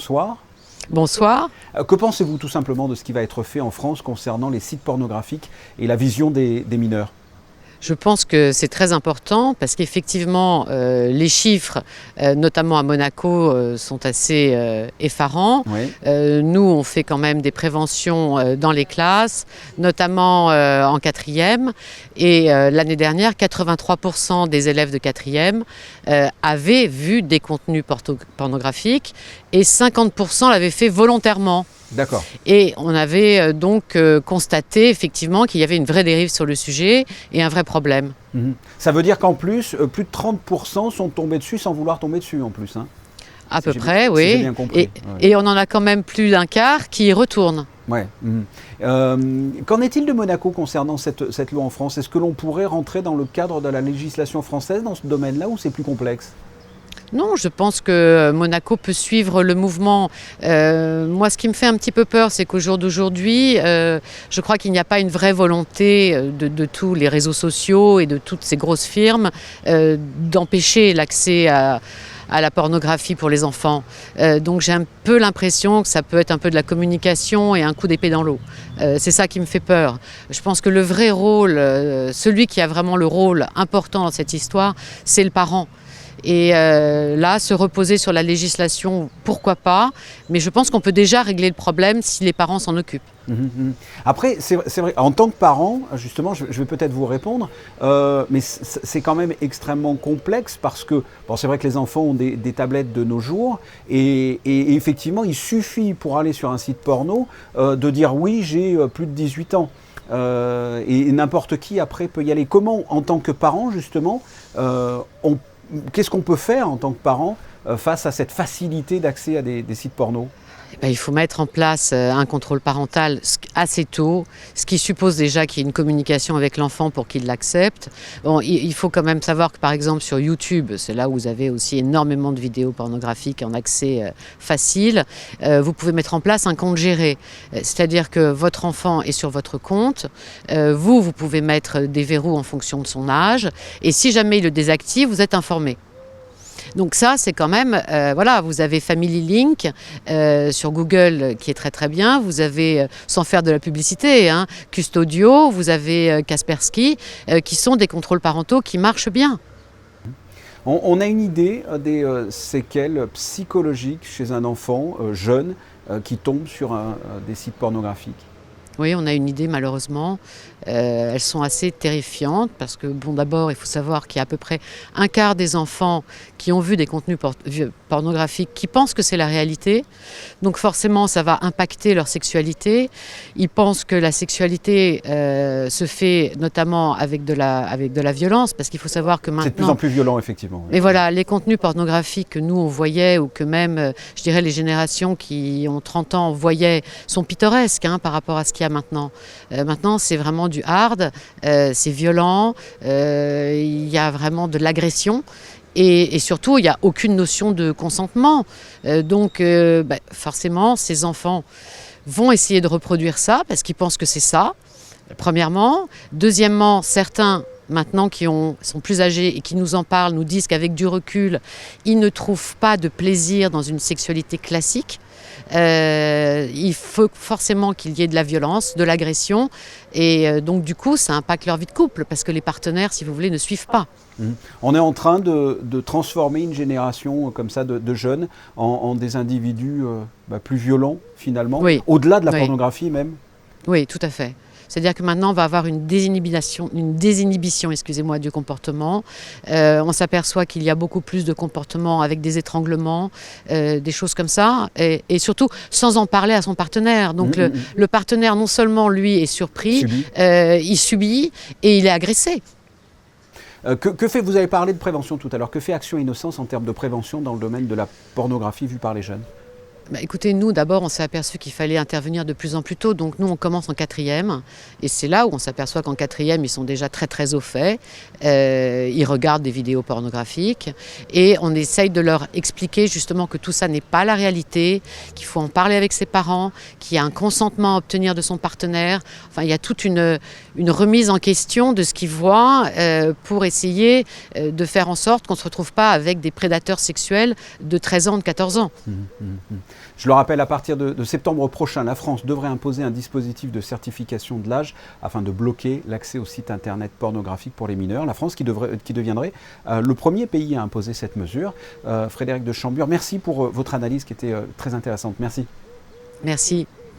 bonsoir. Bonsoir. Que pensez-vous tout simplement de ce qui va être fait en France concernant les sites pornographiques et la vision des mineurs ? Je pense que c'est très important parce qu'effectivement, les chiffres, notamment à Monaco, sont assez effarants. Oui. Nous, on fait quand même des préventions dans les classes, notamment en quatrième. Et l'année dernière, 83% des élèves de quatrième avaient vu des contenus pornographiques et 50% l'avaient fait volontairement. D'accord. Et on avait donc constaté effectivement qu'il y avait une vraie dérive sur le sujet et un vrai problème. Ça veut dire qu'en plus, plus de 30% sont tombés dessus sans vouloir tomber dessus en plus. Hein. À peu près, oui. Si j'ai bien compris. Et on en a quand même plus d'un quart qui y retournent. Ouais. Qu'en est-il de Monaco concernant cette loi en France ? Est-ce que l'on pourrait rentrer dans le cadre de la législation française dans ce domaine-là ou c'est plus complexe ? Non, je pense que Monaco peut suivre le mouvement. Moi, ce qui me fait un petit peu peur, c'est qu'au jour d'aujourd'hui, je crois qu'il n'y a pas une vraie volonté de tous les réseaux sociaux et de toutes ces grosses firmes d'empêcher l'accès à la pornographie pour les enfants. Donc j'ai un peu l'impression que ça peut être un peu de la communication et un coup d'épée dans l'eau. C'est ça qui me fait peur. Je pense que le vrai rôle, celui qui a vraiment le rôle important dans cette histoire, c'est le parent. Et là, se reposer sur la législation, pourquoi pas, mais je pense qu'on peut déjà régler le problème si les parents s'en occupent. Après, c'est vrai, en tant que parent, justement, je vais peut-être vous répondre, mais c'est quand même extrêmement complexe parce que, bon, c'est vrai que les enfants ont des tablettes de nos jours et effectivement, il suffit pour aller sur un site porno de dire oui, j'ai plus de 18 ans. Et n'importe qui après peut y aller. Comment, en tant que parent, justement, qu'est-ce qu'on peut faire en tant que parent face à cette facilité d'accès à des sites porno ? Il faut mettre en place un contrôle parental assez tôt, ce qui suppose déjà qu'il y ait une communication avec l'enfant pour qu'il l'accepte. Bon, il faut quand même savoir que par exemple sur YouTube, c'est là où vous avez aussi énormément de vidéos pornographiques en accès facile, vous pouvez mettre en place un compte géré. C'est-à-dire que votre enfant est sur votre compte, vous pouvez mettre des verrous en fonction de son âge, et si jamais il le désactive, vous êtes informé. Donc ça, c'est quand même, voilà, vous avez Family Link sur Google qui est très très bien, vous avez, sans faire de la publicité, Custodio, vous avez Kaspersky, qui sont des contrôles parentaux qui marchent bien. On a une idée des séquelles psychologiques chez un enfant jeune qui tombe sur des sites pornographiques ? Oui, on a une idée malheureusement. Elles sont assez terrifiantes parce que, bon, d'abord, il faut savoir qu'il y a à peu près un quart des enfants qui ont vu des contenus pornographiques qui pensent que c'est la réalité. Donc forcément, ça va impacter leur sexualité. Ils pensent que la sexualité se fait notamment avec de la violence parce qu'il faut savoir que maintenant... C'est de plus en plus violent, effectivement. Et voilà, les contenus pornographiques que nous, on voyait ou que même, je dirais, les générations qui ont 30 ans voyaient sont pittoresques par rapport à ce qu'il y a maintenant. Maintenant, c'est vraiment du hard, c'est violent, il y a vraiment de l'agression et surtout, il n'y a aucune notion de consentement. Donc, forcément, ces enfants vont essayer de reproduire ça parce qu'ils pensent que c'est ça, premièrement. Deuxièmement, certains... maintenant qui sont plus âgés et qui nous en parlent, nous disent qu'avec du recul, ils ne trouvent pas de plaisir dans une sexualité classique. Il faut forcément qu'il y ait de la violence, de l'agression et donc du coup ça impacte leur vie de couple parce que les partenaires, si vous voulez, ne suivent pas. On est en train de transformer une génération comme ça de jeunes en des individus plus violents finalement, oui. Au-delà de la pornographie même. Oui, tout à fait. C'est-à-dire que maintenant, on va avoir une désinhibition du comportement. On s'aperçoit qu'il y a beaucoup plus de comportements avec des étranglements, des choses comme ça, et surtout sans en parler à son partenaire. Donc le partenaire, non seulement lui est surpris, il subit et il est agressé. Vous avez parlé de prévention tout à l'heure. Que fait Action Innocence en termes de prévention dans le domaine de la pornographie vue par les jeunes ? Écoutez, nous d'abord on s'est aperçu qu'il fallait intervenir de plus en plus tôt, donc nous on commence en quatrième et c'est là où on s'aperçoit qu'en quatrième ils sont déjà très très au fait, ils regardent des vidéos pornographiques et on essaye de leur expliquer justement que tout ça n'est pas la réalité, qu'il faut en parler avec ses parents, qu'il y a un consentement à obtenir de son partenaire, enfin il y a toute une remise en question de ce qu'ils voient pour essayer de faire en sorte qu'on ne se retrouve pas avec des prédateurs sexuels de 13 ans, de 14 ans. Je le rappelle, à partir de septembre prochain, la France devrait imposer un dispositif de certification de l'âge afin de bloquer l'accès aux sites internet pornographiques pour les mineurs. La France qui deviendrait le premier pays à imposer cette mesure. Frédérique de Chambure, merci pour votre analyse qui était très intéressante. Merci. Merci.